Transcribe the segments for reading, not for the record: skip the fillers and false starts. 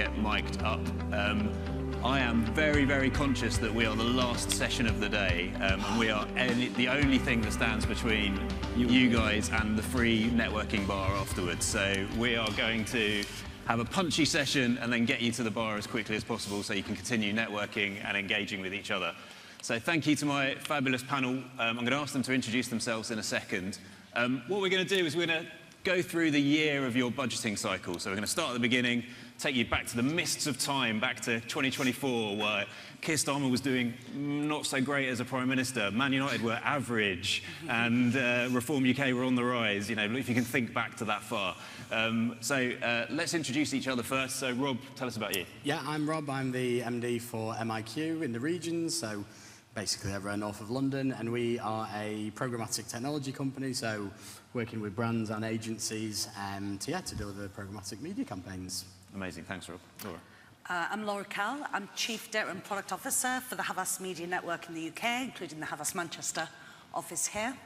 get mic'd up. I am very, very conscious that we are the last session of the day, and we are the only thing that stands between you guys and the free networking bar afterwards. So we are going to have a punchy session and then get you to the bar as quickly as possible so you can continue networking and engaging with each other. So thank you to my fabulous panel. I'm going to ask them to introduce themselves in a second. What we're going to do is we're going to go through the year of your budgeting cycle. So we're going to start at the beginning, take you back to the mists of time, back to 2024, where Keir Starmer was doing not so great as a Prime Minister, Man United were average, and Reform UK were on the rise, you know, if you can think back to that far. Let's introduce each other first. So Rob, tell us about you. Yeah, I'm Rob. I'm the MD for MIQ in the regions, so basically everywhere north of London, and we are a programmatic technology company, so working with brands and agencies to deliver programmatic media campaigns. Amazing, thanks Rob. Laura. I'm Laura Kell. I'm Chief Data and Product Officer for the Havas Media Network in the UK, including the Havas Manchester office here.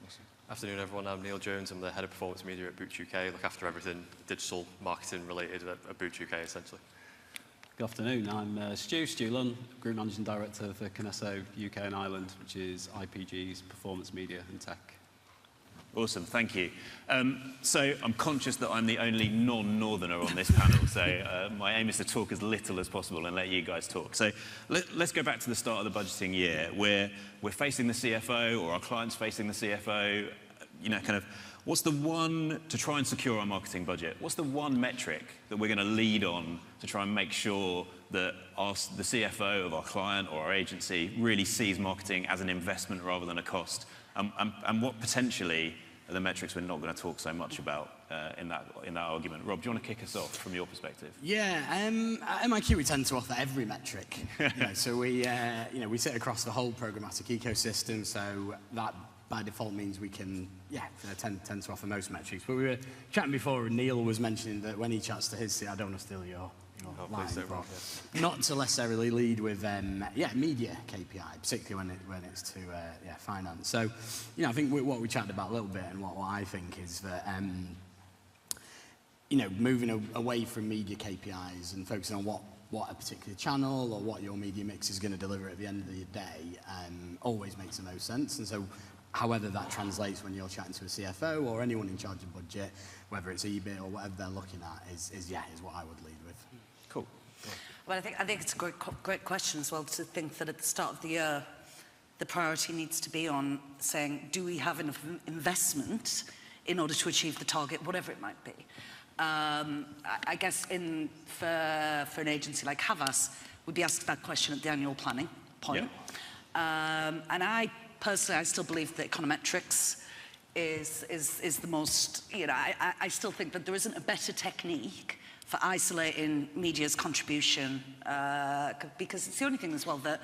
Awesome. Afternoon everyone, I'm Neil Jones. I'm the Head of Performance Media at Boots UK. Look after everything digital marketing related at Boots UK essentially. Good afternoon, I'm Stu Lunn, Group Managing Director for KINESSO UK and Ireland, which is IPG's performance media and tech. Awesome, thank you. So I'm conscious that I'm the only non-northerner on this panel, so my aim is to talk as little as possible and let you guys talk. So let's go back to the start of the budgeting year. We're facing the CFO, or our client's facing the CFO, you know, kind of, what's the one, to try and secure our marketing budget, what's the one metric that we're going to lead on to try and make sure that the CFO of our client or our agency really sees marketing as an investment rather than a cost? And what potentially are the metrics we're not going to talk so much about in that argument? Rob, do you want to kick us off from your perspective? Yeah, at MIQ we tend to offer every metric. So we sit across the whole programmatic ecosystem, so that by default means we can, tend to offer most metrics. But we were chatting before, and Neil was mentioning that when he chats to his, I don't want to steal your line, but not to necessarily lead with, media KPI, particularly when it's to, finance. So, I think what we chatted about a little bit, and what I think is that, moving away from media KPIs and focusing on what a particular channel or what your media mix is going to deliver at the end of the day always makes the most sense. And so, however that translates when you're chatting to a CFO or anyone in charge of budget, whether it's EBIT or whatever they're looking at, is what I would lead with. Cool. Well, I think it's a great question as well, to think that at the start of the year, the priority needs to be on saying, do we have enough investment in order to achieve the target, whatever it might be? I guess for an agency like Havas, we'd be asked that question at the annual planning point. Yeah. And I still believe that econometrics is the most, I still think that there isn't a better technique for isolating media's contribution, because it's the only thing as well that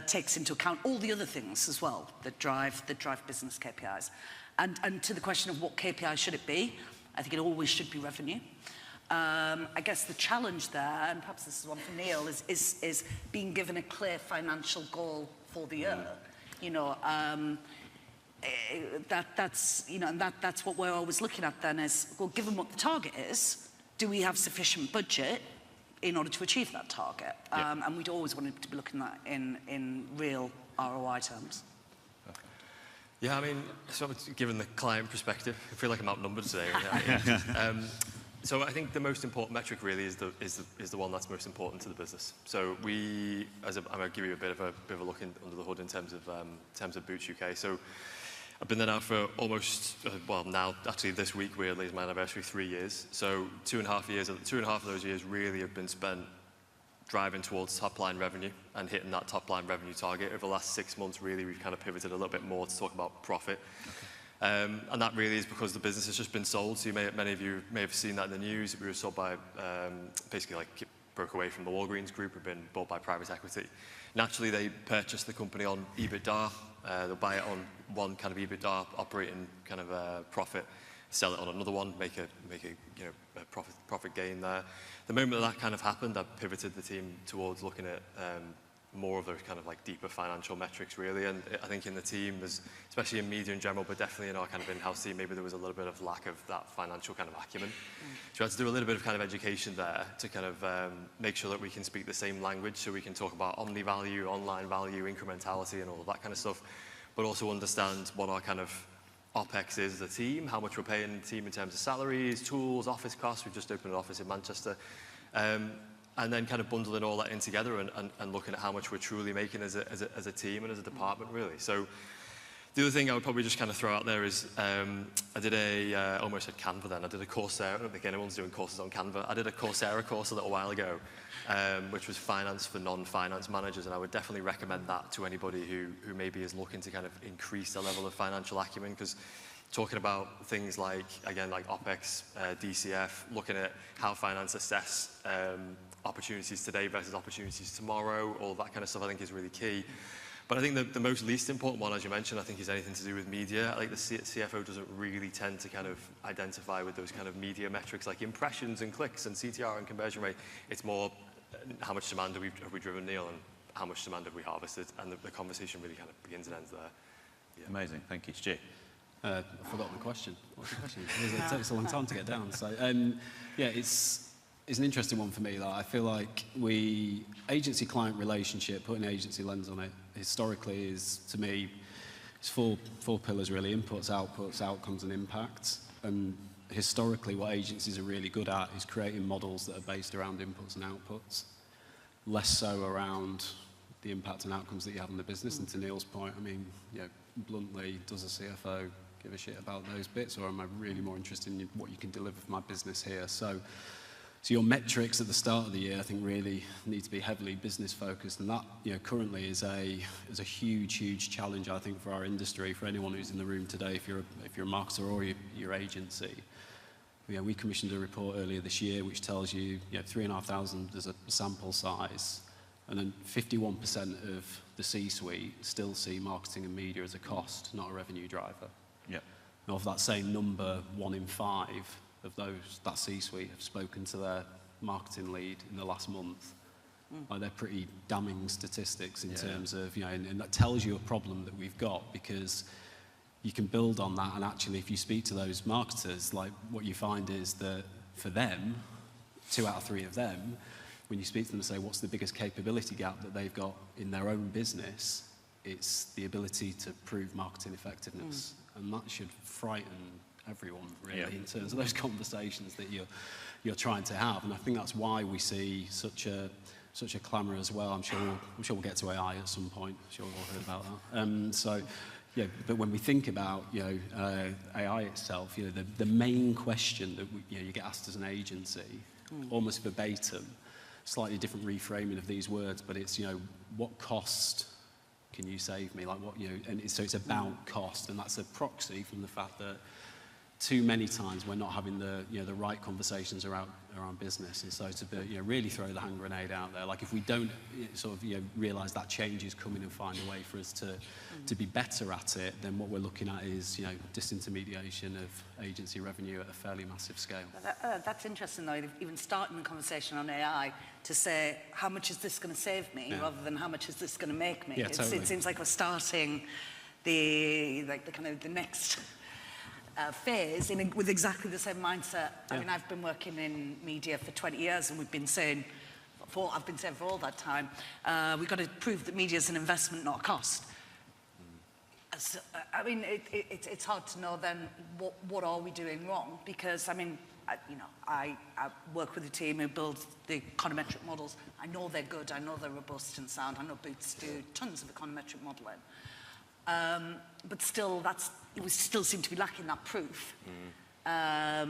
takes into account all the other things as well that drive business KPIs. And to the question of what KPI should it be, I think it always should be revenue. I guess the challenge there, and perhaps this is one for Neil, is being given a clear financial goal for the year. That's what we're always looking at then is, well, given what the target is, do we have sufficient budget in order to achieve that target? And we'd always want to be looking at that in real ROI terms. Yeah, I mean, so given the client perspective, I feel like I'm outnumbered today. So I think the most important metric really is the one that's most important to the business. So I'm going to give you a bit of a look under the hood in terms of Boots UK. So I've been there now for almost, now actually this week weirdly is my anniversary, 3 years. So 2.5 years, 2.5 of those years really have been spent driving towards top line revenue and hitting that top line revenue target. Over the last 6 months, really, we've kind of pivoted a little bit more to talk about profit. Okay. And that really is because the business has just been sold. So many of you may have seen that in the news. We were sold by, basically broke away from the Walgreens group, have been bought by private equity. Naturally, they purchased the company on EBITDA. They'll buy it on one kind of EBITDA operating kind of profit, sell it on another one, make a profit gain there. The moment that kind of happened, I pivoted the team towards looking at more of those kind of like deeper financial metrics really. And I think in the team, there's, especially in media in general, but definitely in our kind of in-house team, maybe there was a little bit of lack of that financial kind of acumen. So we had to do a little bit of kind of education there to kind of make sure that we can speak the same language, so we can talk about omni value, online value, incrementality and all of that kind of stuff, but also understand what our kind of OPEX is as a team, how much we're paying the team in terms of salaries, tools, office costs. We've just opened an office in Manchester. And then kind of bundling all that in together and looking at how much we're truly making as a team and as a department, really. So the other thing I would probably just kind of throw out there is I did I almost said Canva then. I did a Coursera. I don't think anyone's doing courses on Canva. I did a Coursera course a little while ago, which was finance for non-finance managers, and I would definitely recommend that to anybody who maybe is looking to kind of increase their level of financial acumen, because talking about things like, again, like OPEX, DCF, looking at how finance assess opportunities today versus opportunities tomorrow, all that kind of stuff I think is really key. But I think the most least important one, as you mentioned, I think is anything to do with media. I think the CFO doesn't really tend to kind of identify with those kind of media metrics like impressions and clicks and CTR and conversion rate. It's more how much demand have we driven, Neil, and how much demand have we harvested, and the conversation really kind of begins and ends there. Yeah. Amazing, thank you. Stu? I forgot the question. What's the question? It takes a long time to get down. So, yeah, it's an interesting one for me. Like, I feel like agency-client relationship, putting an agency lens on it, historically is, to me, it's four pillars really: inputs, outputs, outcomes, and impacts. And historically, what agencies are really good at is creating models that are based around inputs and outputs, less so around the impact and outcomes that you have on the business. And to Neil's point, I mean, you know, bluntly, does a CFO give a shit about those bits, or am I really more interested in what you can deliver for my business here? So your metrics at the start of the year, I think, really need to be heavily business focused, and that, you know, currently is a huge challenge, I think, for our industry. For anyone who's in the room today, if you're a marketer or your agency, you know, we commissioned a report earlier this year which tells you, 3,500 as a sample size, and then 51% of the C-suite still see marketing and media as a cost, not a revenue driver. Yeah. And of that same number, 1 in 5 of that C-suite have spoken to their marketing lead in the last month. Like, they're pretty damning statistics in terms of, and that tells you a problem that we've got, because you can build on that, and actually if you speak to those marketers, like, what you find is that for them, 2 out of 3 of them, when you speak to them and say what's the biggest capability gap that they've got in their own business, it's the ability to prove marketing effectiveness. And that should frighten everyone, really, in terms of those conversations that you're trying to have. And I think that's why we see such a clamour as well. I'm sure we'll get to AI at some point. I'm sure we've all heard about that. So, yeah, but when we think about AI itself, the main question that you get asked as an agency, almost verbatim, slightly different reframing of these words, but it's, what cost can you save me? Like, what, and so it's about cost, and that's a proxy from the fact that too many times we're not having the right conversations around business. And so to really throw the hand grenade out there, like, if we don't sort of realise that change is coming and find a way for us to be better at it, then what we're looking at is disintermediation of agency revenue at a fairly massive scale. That's interesting, though, even starting the conversation on AI to say, how much is this going to save me, rather than how much is this going to make me. Yeah, totally. It seems like we're starting the next phase with exactly the same mindset. I mean, I've been working in media for 20 years, and I've been saying for all that time, we've got to prove that media is an investment, not a cost. So, I mean, it's hard to know then what are we doing wrong, because I mean, I work with a team who builds the econometric models. I know they're good, I know they're robust and sound. I know Boots do tons of econometric modelling. But still, we still seem to be lacking that proof. I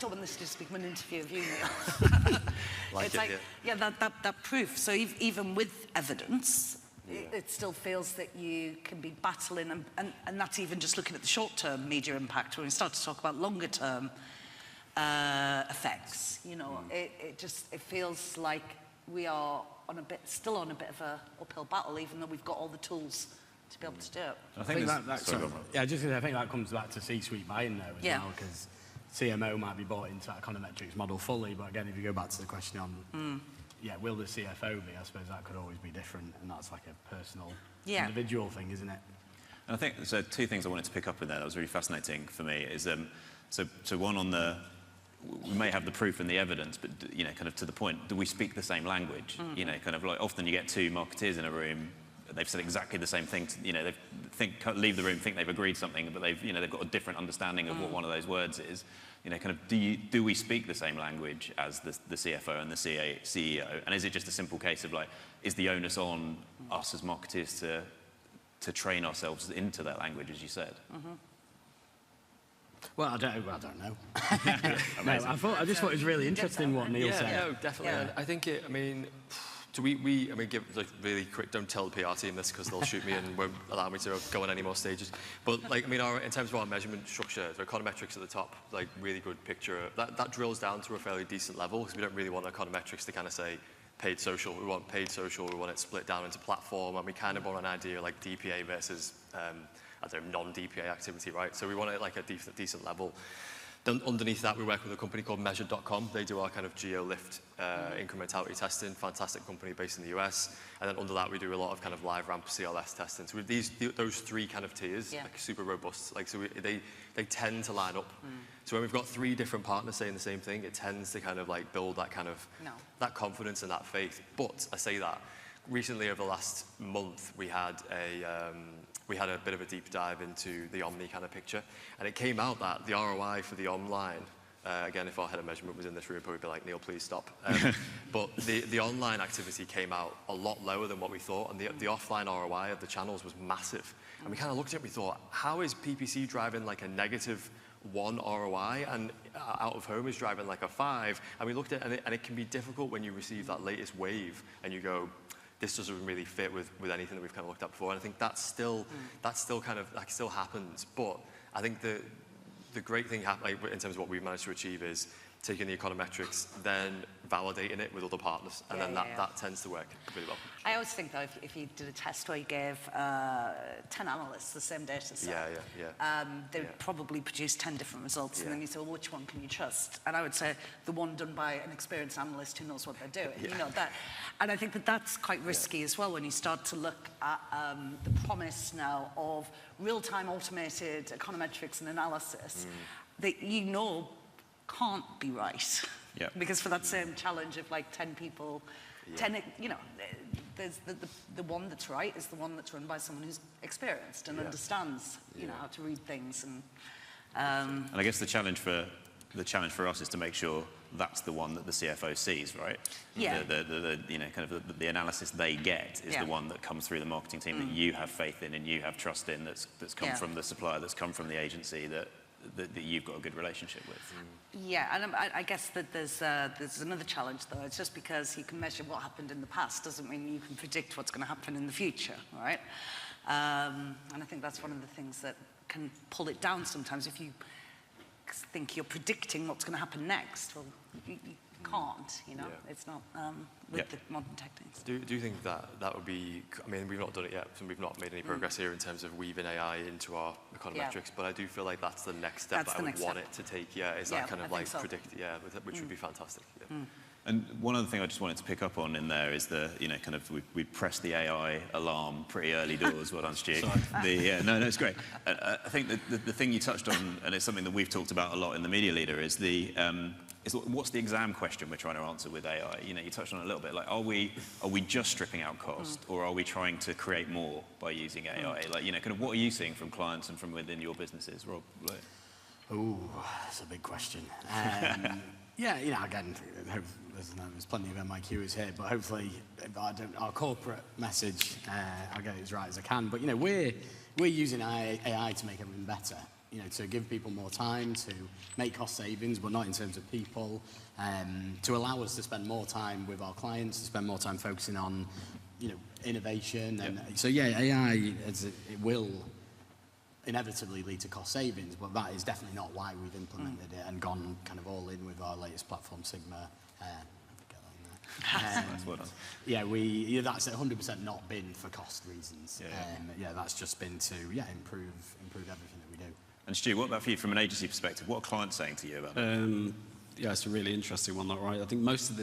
don't want this to just become an interview of you, Neil. That proof. So even with evidence, it still feels that you can be battling, and that's even just looking at the short-term media impact. When we start to talk about longer-term effects, it feels like we are still on a bit of a uphill battle, even though we've got all the tools to be able to do it. I think I think that comes back to C-suite buy-in though as well, because CMO might be bought into that econometrics model fully, but again, if you go back to the question on yeah, will the CFO be? I suppose that could always be different, and that's like a personal, Yeah. individual thing, isn't it? And I think, so two things I wanted to pick up in there that was really fascinating for me is, so one on the, we may have the proof and the evidence, but, you know, kind of to the point, do we speak the same language? You know, kind of like often you get two marketeers in a room, they've said exactly the same thing, you know, leave the room, think they've agreed something, but you know, they've got a different understanding of what one of those words is. You know, kind of, do we speak the same language as the CFO and the CEO? And is it just a simple case of like, is the onus on us as marketeers to train ourselves into that language, as you said? Well, I don't know. No, I just thought it was really interesting what Neil said. Yeah, no, definitely. Yeah. And I think I mean, do I mean, give like really quick, don't tell the PR team this because they'll shoot me and won't allow me to go on any more stages. But like, I mean, in terms of our measurement structure, the econometrics at the top, like really good picture. That drills down to a fairly decent level because we don't really want econometrics to kind of say paid social. We want paid social. We want it split down into platform, and we kind of want an idea like DPA versus I don't know, non-DPA activity, right? So we want it like a decent level. Then underneath that, we work with a company called Measured.com. They do our kind of geo-lift incrementality testing, fantastic company based in the US. And then under that, we do a lot of kind of live ramp CLS testing. So with those three kind of tiers, like super robust, like so they tend to line up. So when we've got three different partners saying the same thing, it tends to kind of like build that kind of that confidence and that faith. But I say that recently over the last month, we had a bit of a deep dive into the Omni kind of picture, and it came out that the ROI for the online, again, if our head of measurement was in this room, probably be like, Neil, please stop. But the online activity came out a lot lower than what we thought, and the offline ROI of the channels was massive. And we kind of looked at it, we thought, how is PPC driving like a -1 ROI, and out of home is driving like a 5? And we looked at it, and it can be difficult when you receive that latest wave, and you go, this doesn't really fit with anything that we've kind of looked at before. And I think that's still kind of, that still happens. But I think the great thing like, in terms of what we've managed to achieve is taking the econometrics, then validating it with other partners. And then that tends to work really well. I always think, though, if you did a test where you gave 10 analysts the same data set, they'd probably produce 10 different results. And then you say, well, which one can you trust? And I would say the one done by an experienced analyst who knows what they're doing. You know, that. And I think that that's quite risky as well when you start to look at the promise now of real-time automated econometrics and analysis that you know can't be right. Because for that same challenge of like 10 people, 10, you know, there's the one that's right is the one that's run by someone who's experienced and understands, you know, how to read things. And I guess the challenge for us is to make sure that's the one that the CFO sees, right? Yeah. The you know, kind of the analysis they get is the one that comes through the marketing team that you have faith in and you have trust in, that's come from the supplier, that's come from the agency that you've got a good relationship with. Yeah, and I guess that there's another challenge, though. It's just because you can measure what happened in the past doesn't mean you can predict what's going to happen in the future, right? And I think that's one of the things that can pull it down sometimes. If you think you're predicting what's going to happen next, well, you can't, you know? It's not with the modern techniques. Do you think that would be, I mean, we've not done it yet, so we've not made any progress here in terms of weaving AI into our econometrics, but I do feel like that's the next step that I would want it to take, is that kind of like predict, which would be fantastic. And one other thing I just wanted to pick up on in there is you know, kind of we pressed the AI alarm pretty early doors. Well done, Stu. No, it's great. I think the thing you touched on, and it's something that we've talked about a lot in the Media Leader, is what's the exam question we're trying to answer with AI? You know, you touched on it a little bit. Like, are we just stripping out cost, or are we trying to create more by using AI? Like, you know, kind of what are you seeing from clients and from within your businesses, Rob? Oh, that's a big question. Yeah, you know, again, there's plenty of MIQs here, but hopefully our corporate message, I'll get it as right as I can. But, you know, we're using AI to make everything better, you know, to give people more time, to make cost savings, but not in terms of people, to allow us to spend more time with our clients, to spend more time focusing on, you know, innovation. And so, yeah, AI, it will inevitably lead to cost savings, but that is definitely not why we've implemented it and gone kind of all in with our latest platform, Sigma. Yeah, that's 100% not been for cost reasons. That's just been to improve everything that we do. And Stu, what about for you from an agency perspective? What are clients saying to you about that? Yeah, it's a really interesting one, right? I think most of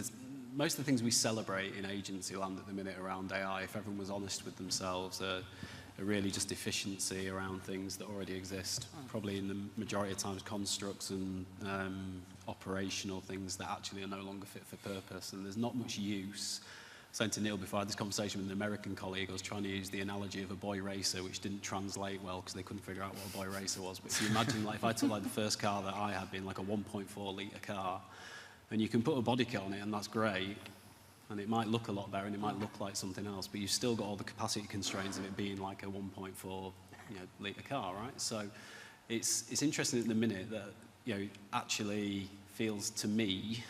most of the things we celebrate in agency land at the minute around AI, if everyone was honest with themselves, are really just efficiency around things that already exist. Probably in the majority of times constructs and operational things that actually are no longer fit for purpose, and there's not much use. Saying to Neil before I had this conversation with an American colleague, I was trying to use the analogy of a boy racer, which didn't translate well because they couldn't figure out what a boy racer was. But if you imagine, like, if I took like the first car that I had being like a 1.4 litre car, and you can put a body kit on it, and that's great, and it might look a lot better, and it might look like something else, but you've still got all the capacity constraints of it being like a 1.4 litre car, right? So it's interesting at the minute that actually feels to me.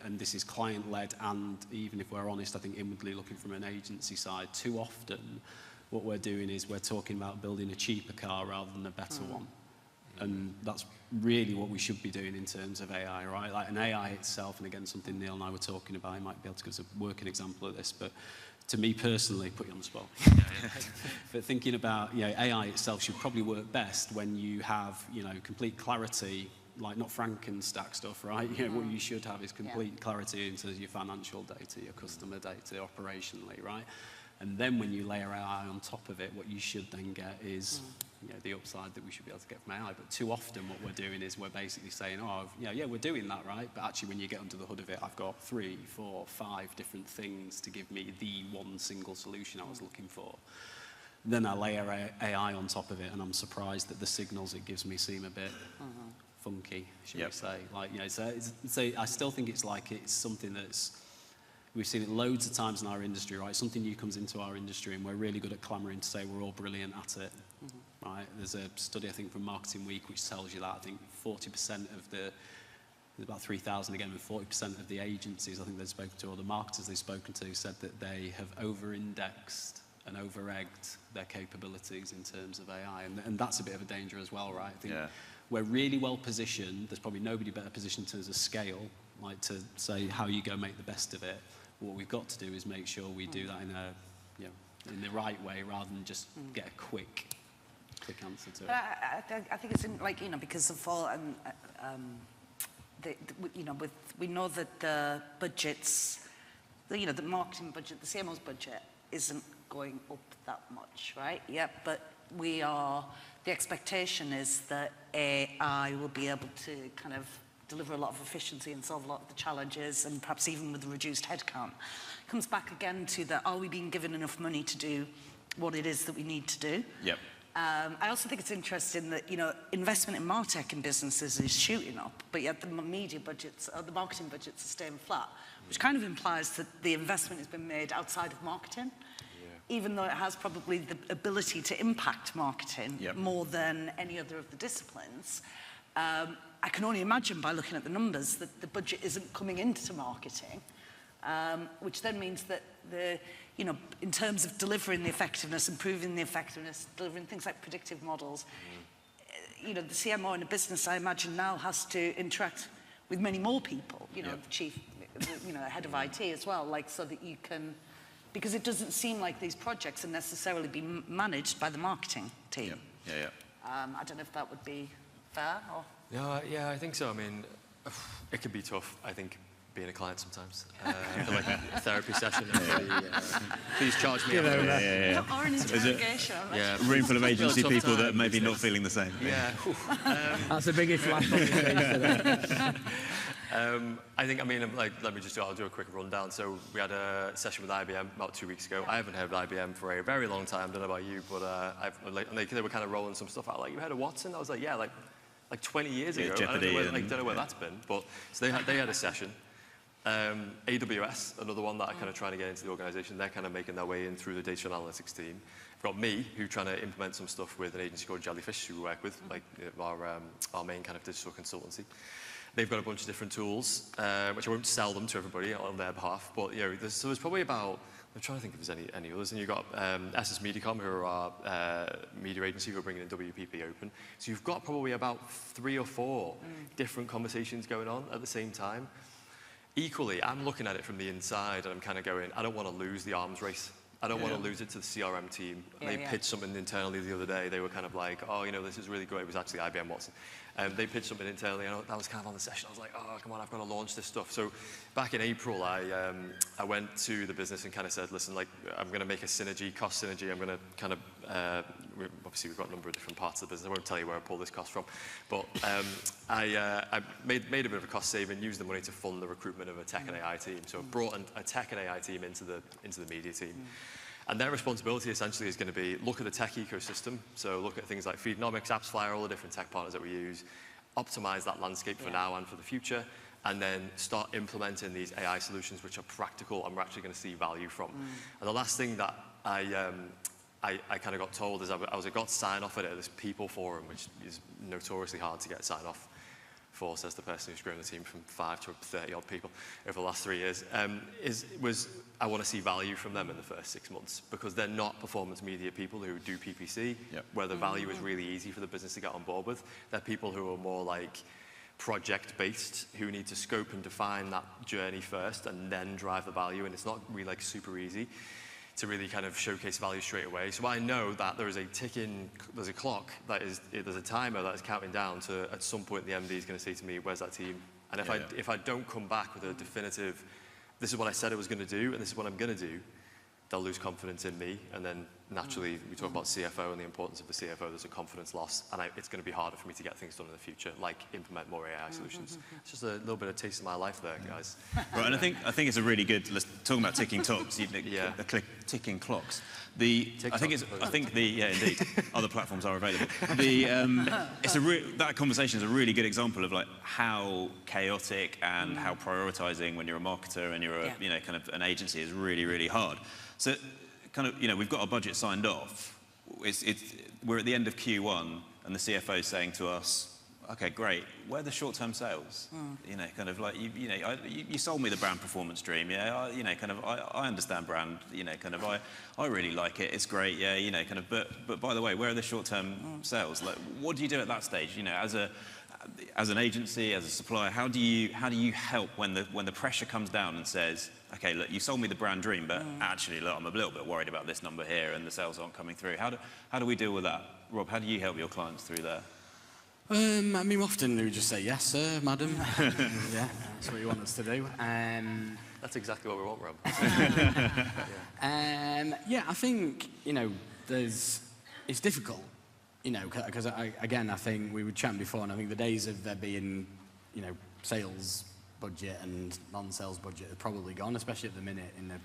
And this is client-led, and even if we're honest, I think inwardly looking from an agency side, too often what we're doing is we're talking about building a cheaper car rather than a better one. And that's really what we should be doing in terms of AI, right? Like an AI itself, and again, something Neil and I were talking about, he might be able to give us a working example of this, but to me personally, put you on the spot. But thinking about, AI itself should probably work best when you have, complete clarity, like not Frankenstack stuff, right? What you should have is complete clarity into your financial data, your customer data, operationally, right? And then when you layer AI on top of it, what you should then get is the upside that we should be able to get from AI. But too often what we're doing is we're basically saying, we're doing that, right? But actually when you get under the hood of it, I've got 3, 4, 5 different things to give me the one single solution I was looking for. Then I layer AI on top of it, and I'm surprised that the signals it gives me seem a bit funky, should we say? Like, so I still think it's something that's, we've seen it loads of times in our industry, right? Something new comes into our industry, and we're really good at clamoring to say we're all brilliant at it, right? There's a study, I think, from Marketing Week, which tells you that I think 40% of there's about 3,000 again, and 40% of the agencies I think they've spoken to, or the marketers they've spoken to, said that they have over-indexed and over-egged their capabilities in terms of AI, and that's a bit of a danger as well, right? I think we're really well positioned. There's probably nobody better positioned in terms of scale, like to say how you go make the best of it. What we've got to do is make sure we do that in the right way, rather than just get a quick answer to it. I think it's because of all we know that the budgets, the marketing budget, the CMO's budget isn't going up that much, right? Yeah, but the expectation is that AI will be able to kind of deliver a lot of efficiency and solve a lot of the challenges, and perhaps even with the reduced headcount. It comes back again to are we being given enough money to do what it is that we need to do? Yep. I also think it's interesting that, investment in MarTech in businesses is shooting up, but yet the media budgets, or the marketing budgets are staying flat, which kind of implies that the investment has been made outside of marketing. Even though it has probably the ability to impact marketing more than any other of the disciplines, I can only imagine by looking at the numbers that the budget isn't coming into marketing, which then means that in terms of delivering the effectiveness, improving the effectiveness, delivering things like predictive models, the CMO in a business, I imagine now has to interact with many more people, the chief, head of IT as well, so that you can. Because it doesn't seem like these projects are necessarily being managed by the marketing team. I don't know if that would be fair or. Yeah, I think so. I mean, it can be tough, I think, being a client sometimes. Like a therapy session. Please charge me. Or an interrogation. Room full of agency people that may be not feeling the same. That's the biggest laugh on the stage today. I'll do a quick rundown. So we had a session with IBM about 2 weeks ago. I haven't heard of IBM for a very long time. I don't know about you, but they were kind of rolling some stuff out. Like, you heard of Watson? I was like, like 20 years ago. Jeopardy. I don't know where that's been. But so they had a session. AWS, another one that I'm kind of trying to get into the organisation. They're kind of making their way in through the data analytics team. We've got me, who's trying to implement some stuff with an agency called Jellyfish, who we work with, our main kind of digital consultancy. They've got a bunch of different tools, which I won't sell them to everybody on their behalf, but there's probably about, I'm trying to think if there's any others, and you've got SS Mediacom, who are our media agency, who are bringing in WPP Open. So you've got probably about 3 or 4 different conversations going on at the same time. Equally, I'm looking at it from the inside, and I'm kind of going, I don't want to lose the arms race I don't want to lose it to the CRM team. And they pitched something internally the other day. They were kind of like, oh, you know, this is really great. It was actually IBM Watson. They pitched something internally, and that was kind of on the session. I was like, oh, come on, I've got to launch this stuff. So back in April, I went to the business and kind of said, listen, like, I'm going to make a synergy, cost synergy. I'm going to kind of, obviously we've got a number of different parts of the business. I won't tell you where I pull this cost from. But I made a bit of a cost saving, used the money to fund the recruitment of a tech and AI team. So I brought a tech and AI team into the media team. And their responsibility essentially is going to be look at the tech ecosystem. So look at things like Feednomics, AppsFlyer, all the different tech partners that we use, optimize that landscape for now and for the future, and then start implementing these AI solutions which are practical and we're actually going to see value from. And the last thing that I kind of got told is I got sign off at this people forum, which is notoriously hard to get sign off for, says the person who's grown the team from 5 to 30 odd people over the last 3 years, was I want to see value from them in the first 6 months, because they're not performance media people who do PPC, where the value is really easy for the business to get on board with. They're people who are more like project-based, who need to scope and define that journey first and then drive the value, and it's not really like super easy to really kind of showcase value straight away. So I know that there is there's a clock there's a timer that is counting down to, at some point the MD is going to say to me, where's that team? And if I don't come back with a definitive, this is what I said I was going to do and this is what I'm going to do, they'll lose confidence in me, and then naturally we talk about CFO and the importance of the CFO. There's a confidence loss, and it's going to be harder for me to get things done in the future, like implement more AI solutions. It's just a little bit of taste of my life there, guys. Right, and I think it's a really good. Talking about ticking clocks, ticking clocks. Indeed, other platforms are available. That conversation is a really good example of like how chaotic and how prioritizing when you're a marketer and you're kind of an agency is really, really hard. So, kind of, we've got our budget signed off. We're at the end of Q1, and the CFO is saying to us, "Okay, great. Where are the short-term sales? Kind of like you sold me the brand performance dream. Yeah, I understand brand. I really like it. It's great. Yeah, kind of. But by the way, where are the short-term sales? Like, what do you do at that stage? As an agency, as a supplier, how do you help when the pressure comes down and says, okay, look, you sold me the brand dream, but actually, look, I'm a little bit worried about this number here, and the sales aren't coming through. How do we deal with that, Rob? How do you help your clients through there? I mean, often we just say, yes, sir, madam. Yeah, that's what you want us to do. That's exactly what we want, Rob. I think, it's difficult, because I think we were chatting before, and I think the days of there being, sales budget and non-sales budget are probably gone, especially at the minute I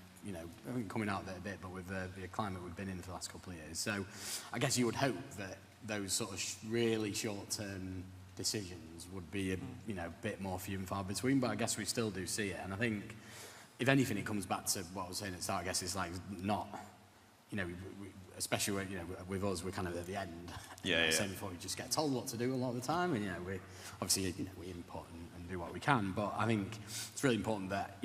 think coming out there a bit, but with the climate we've been in for the last couple of years. So I guess you would hope that those sort of really short-term decisions would be a bit more few and far between, but I guess we still do see it. And I think, if anything, it comes back to what I was saying at the start. I guess it's like not, especially with us, we're kind of at the end. Same before, we just get told what to do a lot of the time, and we obviously we input and do what we can. But I think it's really important that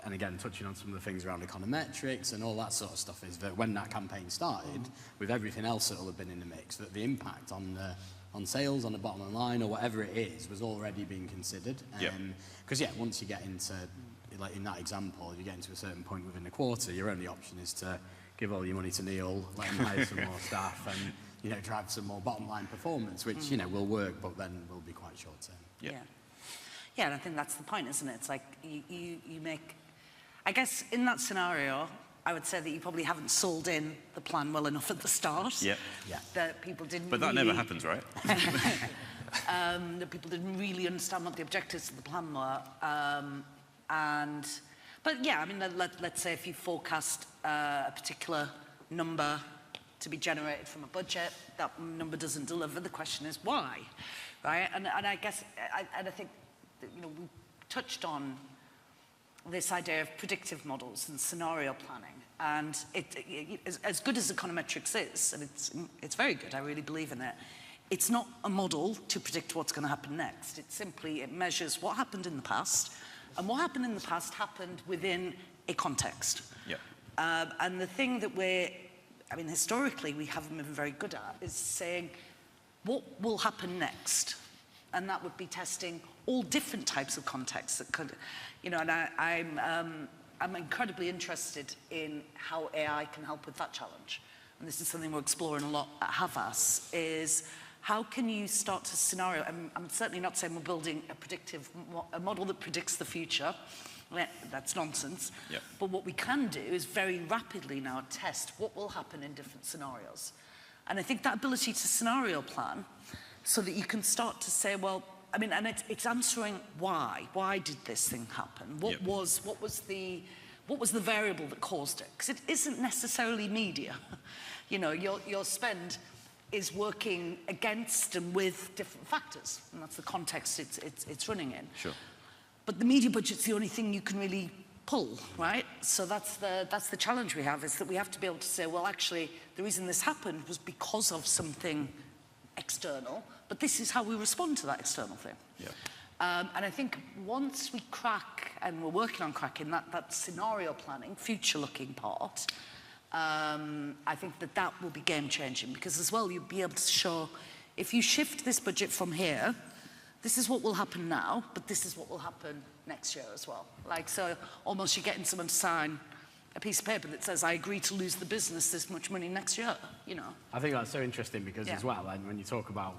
and again, touching on some of the things around econometrics and all that sort of stuff, is that when that campaign started, with everything else that will have been in the mix, that the impact on sales, on the bottom line, or whatever it is, was already being considered. Because once you get into, like in that example, you get into a certain point within the quarter, your only option is to give all your money to Neil, let him hire some more staff, and drive some more bottom line performance, which will work, but then will be quite short term. Yeah, and I think that's the point, isn't it? It's like you make, I guess in that scenario, I would say that you probably haven't sold in the plan well enough at the start. That people didn't. But that never happens, right? That people didn't really understand what the objectives of the plan were. But yeah, I mean, let's say if you forecast a particular number to be generated from a budget, that number doesn't deliver. The question is why, right? And I guess I think that, we touched on this idea of predictive models and scenario planning, and as good as econometrics is, and it's very good, I really believe in it. It's not a model to predict what's going to happen next. It measures what happened in the past, and what happened in the past happened within a context. And the thing that historically we haven't been very good at is saying, what will happen next? And that would be testing all different types of contexts that could, and I'm incredibly interested in how AI can help with that challenge. And this is something we're exploring a lot at Havas, is how can you start to scenario, I'm certainly not saying we're building a model that predicts the future. That's nonsense. Yep. But what we can do is very rapidly now test what will happen in different scenarios. And I think that ability to scenario plan so that you can start to say, well, I mean, and it's answering why. Why did this thing happen? What was the variable that caused it? Because it isn't necessarily media. You know, your spend is working against and with different factors, and that's the context it's running in. Sure. But the media budget's the only thing you can really pull, right? So that's the challenge we have, is that we have to be able to say, well, actually, the reason this happened was because of something external, but this is how we respond to that external thing. Yeah. And I think once we crack, and we're working on cracking that scenario planning, future-looking part, I think that will be game-changing, because as well, you'll be able to show, if you shift this budget from here, this is what will happen now, but this is what will happen next year as well. Like, so almost you're getting someone to sign a piece of paper that says, I agree to lose the business this much money next year, you know. I think that's so interesting because as well, and when you talk about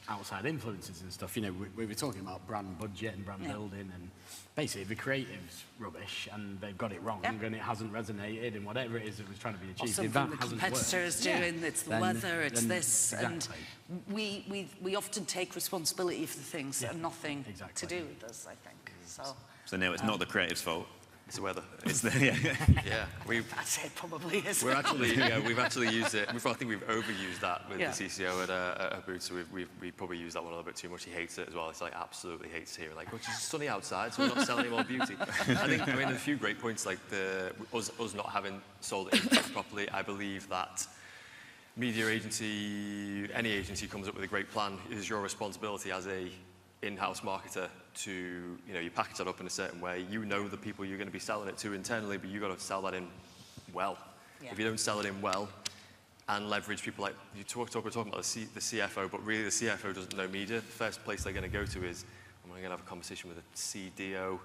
outside influences and stuff, you know, we were talking about brand budget and brand building, and basically the creative's rubbish and they've got it wrong and it hasn't resonated, and whatever it is that was trying to be achieved, if that the hasn't competitor worked, is doing, it's the weather, it's this, exactly. and we often take responsibility for the things that are nothing to do with us, I think. So Neil, it's not the creative's fault. It's the weather. It's the Yeah, That's it, probably is. we've actually used it. I think we've overused that with the CCO at Boots. So we probably use that one a little bit too much. He hates it as well. It's like absolutely hates hearing like, oh, it's sunny outside, so we're not selling any more beauty. I mean, there's a few great points, like us not having sold it properly. I believe that media agency, any agency comes up with a great plan, it is your responsibility as a in-house marketer to, you know, you package that up in a certain way. You know the people you're going to be selling it to internally, but you've got to sell that in well. Yeah. If you don't sell it in well and leverage people like, we're talking about the CFO, but really the CFO doesn't know media. The first place they're going to go to is, I'm going to have a conversation with a CDO,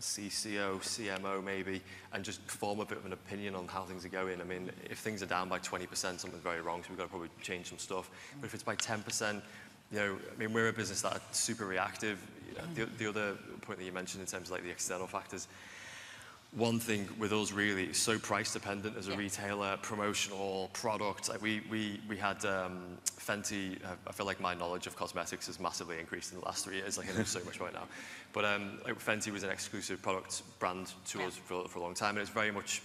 CCO, CMO maybe, and just form a bit of an opinion on how things are going. I mean, if things are down by 20%, something's very wrong, so we've got to probably change some stuff. But if it's by 10%, you know, I mean, we're a business that are super reactive. You know, the other point that you mentioned in terms of like the external factors, one thing with us really is so price dependent as a retailer, promotional product. Like we had Fenty. I feel like my knowledge of cosmetics has massively increased in the last 3 years. Like I know so much right now. But like Fenty was an exclusive product brand to us for a long time, and it's very much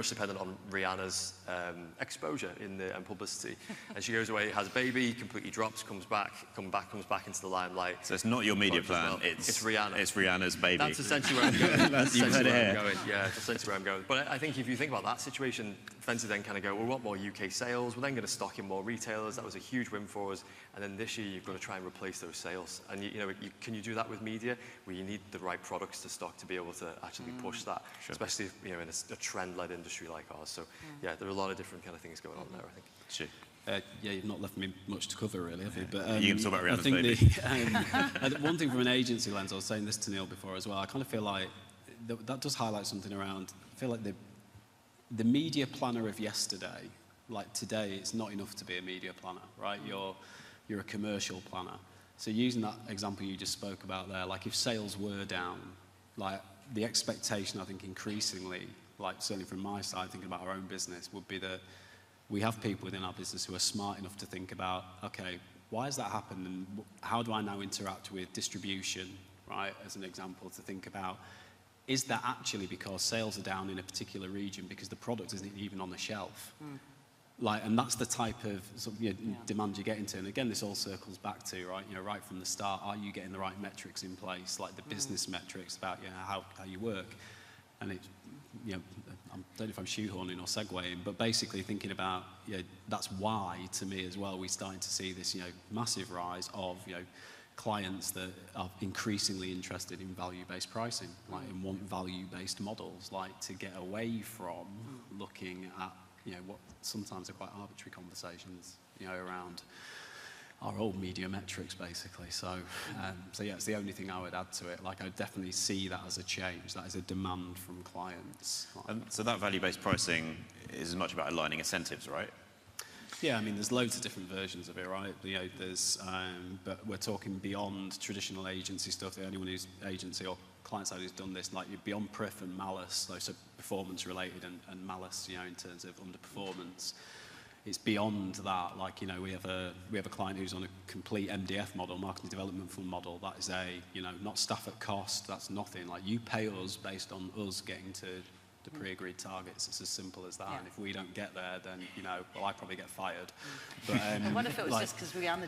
dependent on Rihanna's exposure and publicity. And she goes away, has a baby, completely drops, comes back into the limelight. So it's not your media plan, well. It's Rihanna. It's Rihanna's baby. That's essentially where I'm going. That's essentially where I'm going. Yeah, it's essentially where I'm going. But I think if you think about that situation, Fenty then kind of go, well, we want more UK sales, we're then going to stock in more retailers. That was a huge win for us. And then this year, you've got to try and replace those sales. And can you do that with media, where you need the right products to stock to be able to actually push that, especially in a trend-led industry like ours. So yeah, there are a lot of different kind of things going on there, I think. Sure. Yeah, you've not left me much to cover, really, have you? But, you can talk about Rihanna's baby. One thing from an agency lens, I was saying this to Neil before as well, I kind of feel like that does highlight something around, I feel like the media planner of yesterday, like today, it's not enough to be a media planner, right? You're a commercial planner. So using that example you just spoke about there, like if sales were down, like the expectation, I think increasingly, like certainly from my side, thinking about our own business, would be that we have people within our business who are smart enough to think about, okay, why has that happened, and how do I now interact with distribution, right, as an example, to think about, is that actually because sales are down in a particular region because the product isn't even on the shelf? Like, and that's the type of demand you get into. And again, this all circles back to, right from the start, are you getting the right metrics in place, like the business metrics about how you work? And it's, I don't know if I'm shoehorning or segueing, but basically thinking about, that's why, to me as well, we're starting to see this, massive rise of, clients that are increasingly interested in value-based pricing, like, and want value-based models, like, to get away from looking at, what sometimes are quite arbitrary conversations, around, our old media metrics, basically. So, so yeah, it's the only thing I would add to it. Like, I definitely see that as a change. That is a demand from clients. And so that value-based pricing is as much about aligning incentives, right? Yeah, I mean, there's loads of different versions of it, right? You know, there's, but we're talking beyond traditional agency stuff. The only one who's agency or client side who's done this, like you're beyond priff and malice, so performance related and malice, you know, in terms of underperformance. It's beyond that. Like, you know, we have a client who's on a complete MDF model, marketing development fund model. That is you know, not staff at cost. That's nothing. Like, you pay us based on us getting to the pre-agreed targets. It's as simple as that. Yeah. And if we don't get there, then, you know, well, I probably get fired. But, what if it was like, just because Rihanna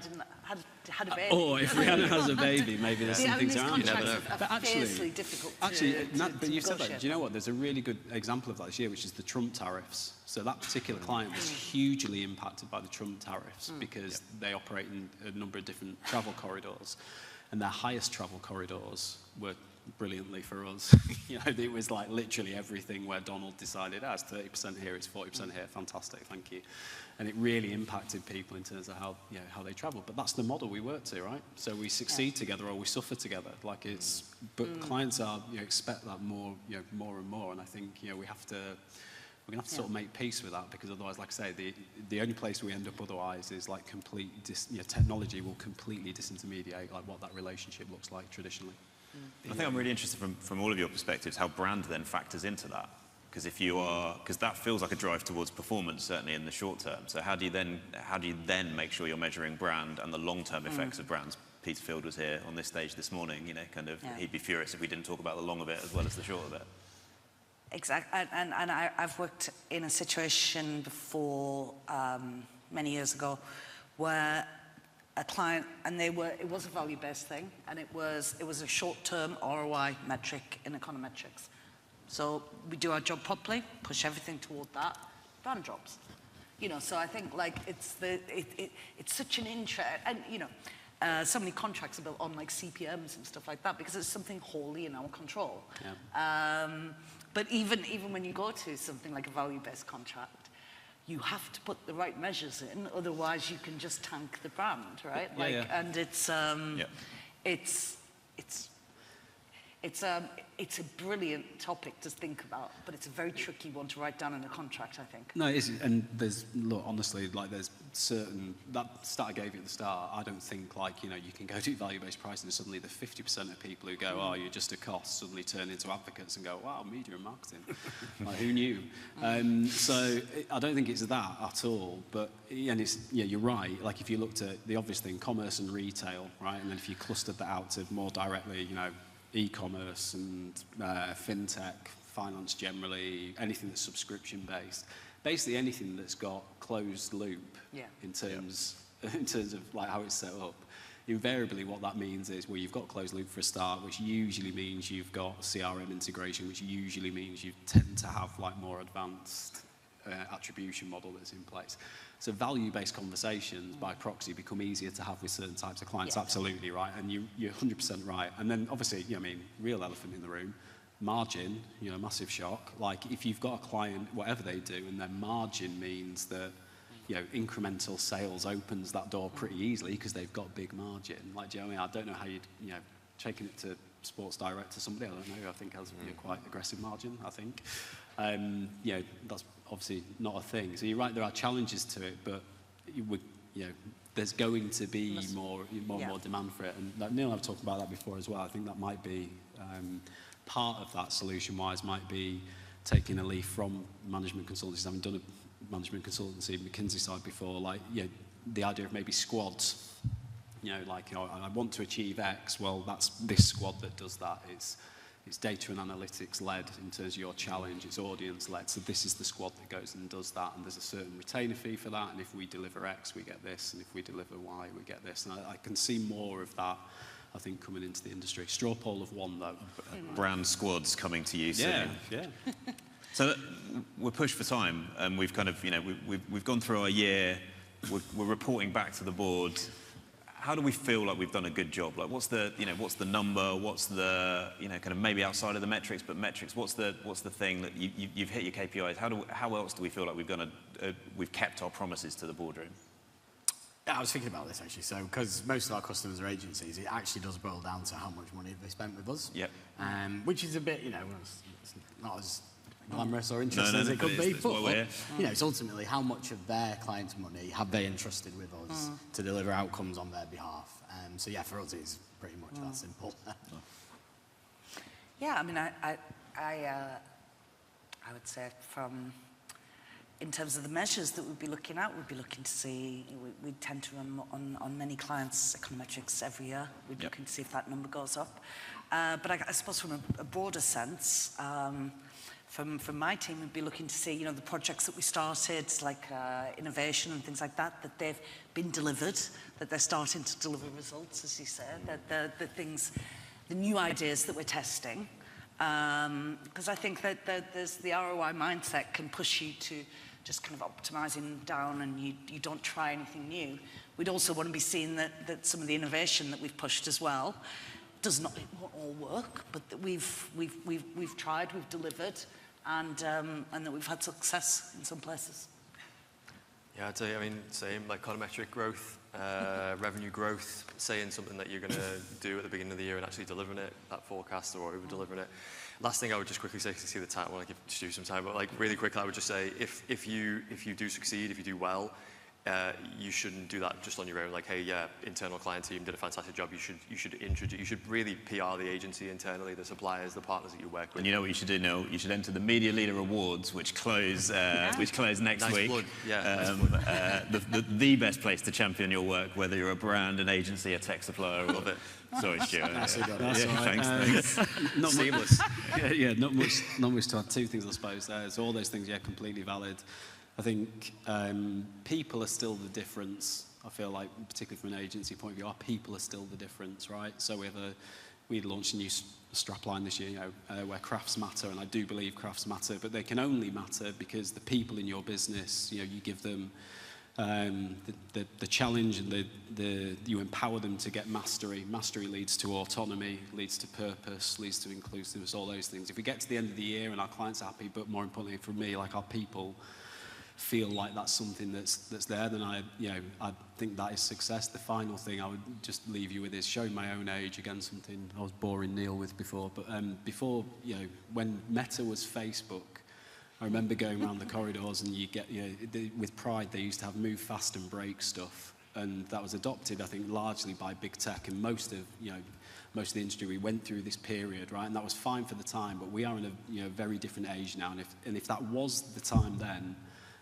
had a baby? or if Rihanna has a baby, maybe there's something to around. You never know. But fiercely difficult but you said that. Do you know what? There's a really good example of that this year, which is the Trump tariffs. So that particular client was hugely impacted by the Trump tariffs because they operate in a number of different travel corridors, and their highest travel corridors were brilliantly for us. You know, it was like literally everything where Donald decided, it's 30% here, it's 40% here, fantastic, thank you. And it really impacted people in terms of how, you know, how they travel. But that's the model we work to, right? So we succeed together or we suffer together. Like, it's, but clients are, you know, expect that more, you know, more and more. And I think, you know, we're going to have to sort of make peace with that, because otherwise, like I say, the only place we end up otherwise is like technology will completely disintermediate like what that relationship looks like traditionally. I think I'm really interested from all of your perspectives how brand then factors into that. Because that feels like a drive towards performance, certainly in the short term. So how do you then make sure you're measuring brand and the long-term effects of brands? Peter Field was here on this stage this morning, you know, he'd be furious if we didn't talk about the long of it as well as the short of it. Exactly, and I've worked in a situation before, many years ago, where a client, and it was a value-based thing, and it was a short-term ROI metric in econometrics. So we do our job properly, push everything toward that, brand drops. You know, so I think like it's such an interest, and you know, so many contracts are built on like CPMs and stuff like that because it's something wholly in our control. Yeah. But even when you go to something like a value-based contract, you have to put the right measures in, otherwise you can just tank the brand, right? Yeah, like, yeah. and it's a brilliant topic to think about, but it's a very tricky one to write down in a contract, I think. No, it is, and look, honestly, like there's certain, that stat I gave you at the start, I don't think like, you know, you can go to value-based pricing and suddenly the 50% of people who go, oh, you're just a cost, suddenly turn into advocates and go, wow, media and marketing. Like, who knew? So I don't think it's that at all, but, and it's, yeah, you're right. Like if you looked at the obvious thing, commerce and retail, right? And then if you clustered that out to more directly, you know, e-commerce and fintech, finance generally, anything that's subscription-based, basically anything that's got closed loop in terms of like how it's set up. Invariably, what that means is, well, you've got closed loop for a start, which usually means you've got CRM integration, which usually means you tend to have like more advanced attribution model that's in place. So value-based conversations by proxy become easier to have with certain types of clients, absolutely right, and you're 100% right. And then obviously, you know, I mean, real elephant in the room, margin, you know, massive shock. Like if you've got a client, whatever they do, and their margin means that, you know, incremental sales opens that door pretty easily because they've got big margin. Like, do you know what I mean? I don't know how you'd, you know, taking it to Sports Direct to somebody, I don't know, I think has you know, quite aggressive margin, I think. You know, that's obviously not a thing. So you're right, there are challenges to it, but you know, there's going to be more demand for it. And like, Neil and I've talked about that before as well. I think that might be part of that solution-wise might be taking a leaf from management consultancies. Having done a management consultancy McKinsey side before, like, you know, the idea of maybe squads. You know, like, you know, I want to achieve X, well, that's this squad that does that. It's data and analytics led in terms of your challenge, it's audience led, so this is the squad that goes and does that, and there's a certain retainer fee for that, and if we deliver X, we get this, and if we deliver Y, we get this. And I can see more of that, I think, coming into the industry. Straw poll of one, though. Brand squads coming to you soon. Yeah. So we're pushed for time, and we've kind of, you know, we've gone through our year, we're reporting back to the board. How do we feel like we've done a good job? Like, what's the number? What's the, you know, kind of maybe outside of the metrics, but metrics? What's the thing that you've hit your KPIs? How else do we feel like we've kept our promises to the boardroom? Yeah, I was thinking about this actually. So, because most of our customers are agencies, it actually does boil down to how much money they spent with us. Yep. Which is a bit, it's not as glamorous or interesting as it could be, it's why we're here. it's ultimately how much of their clients' money have they entrusted with us to deliver outcomes on their behalf. So yeah, for us it's pretty much that simple. Yeah, I mean, I would say in terms of the measures that we'd be looking at, we'd be looking to see, we tend to run on many clients' econometrics every year. We'd be looking to see if that number goes up. But I suppose from a broader sense, from my team, we'd be looking to see, the projects that we started, like innovation and things like that, that they've been delivered, that they're starting to deliver results, as you said, that the new ideas that we're testing. Because I think that there's the ROI mindset can push you to just kind of optimising down, and you don't try anything new. We'd also want to be seeing that some of the innovation that we've pushed as well it won't all work, but that we've tried, we've delivered, and that we've had success in some places. Yeah, I'd say, same, like econometric growth, revenue growth, saying something that you're going to do at the beginning of the year and actually delivering it, that forecast, or over-delivering it. Last thing I would just quickly say, because I see the time, I want to give Stu some time, but like really quickly, I would just say, if you do succeed, if you do well, you shouldn't do that just on your own. Like, hey, yeah, internal client team did a fantastic job. You should really PR the agency internally, the suppliers, the partners that you work with. And you know what you should do, Neil? You should enter the Media Leader Awards, which close next Nice week. plug. Yeah, the best place to champion your work, whether you're a brand, an agency, a tech supplier. Love it. Sorry, Stuart. That's all right. Thanks. Not Seamless. not much to add. Two things, I suppose. So all those things, completely valid. I think people are still the difference. I feel like, particularly from an agency point of view, our people are still the difference, right? So we launched a new strapline this year, where crafts matter, and I do believe crafts matter, but they can only matter because the people in your business, you give them the challenge, and you empower them to get mastery. Mastery leads to autonomy, leads to purpose, leads to inclusiveness, all those things. If we get to the end of the year and our clients are happy, but more importantly for me, like our people feel like that's something that's there, then I think that is success. The final thing I would just leave you with is showing my own age, again, something I was boring Neil with before, but before, when Meta was Facebook, I remember going around the corridors, and you get, with Pride, they used to have move fast and break stuff, and that was adopted, I think, largely by big tech, and most of the industry. We went through this period, right, and that was fine for the time, but we are in a very different age now, and if that was the time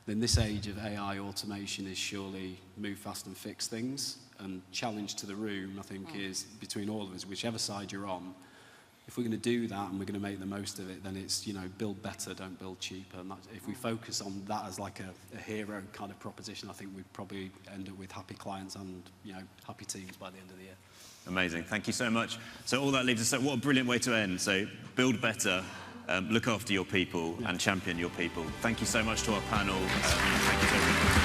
then this age of AI automation is surely move fast and fix things. And challenge to the room, I think, is between all of us, whichever side you're on. If we're going to do that and we're going to make the most of it, then it's, build better, don't build cheaper. And if we focus on that as like a hero kind of proposition, I think we'd probably end up with happy clients and, happy teams by the end of the year. Amazing. Thank you so much. So all that leaves us, what a brilliant way to end. So build better, look after your people, and champion your people. Thank you so much to our panel. Thank you so much.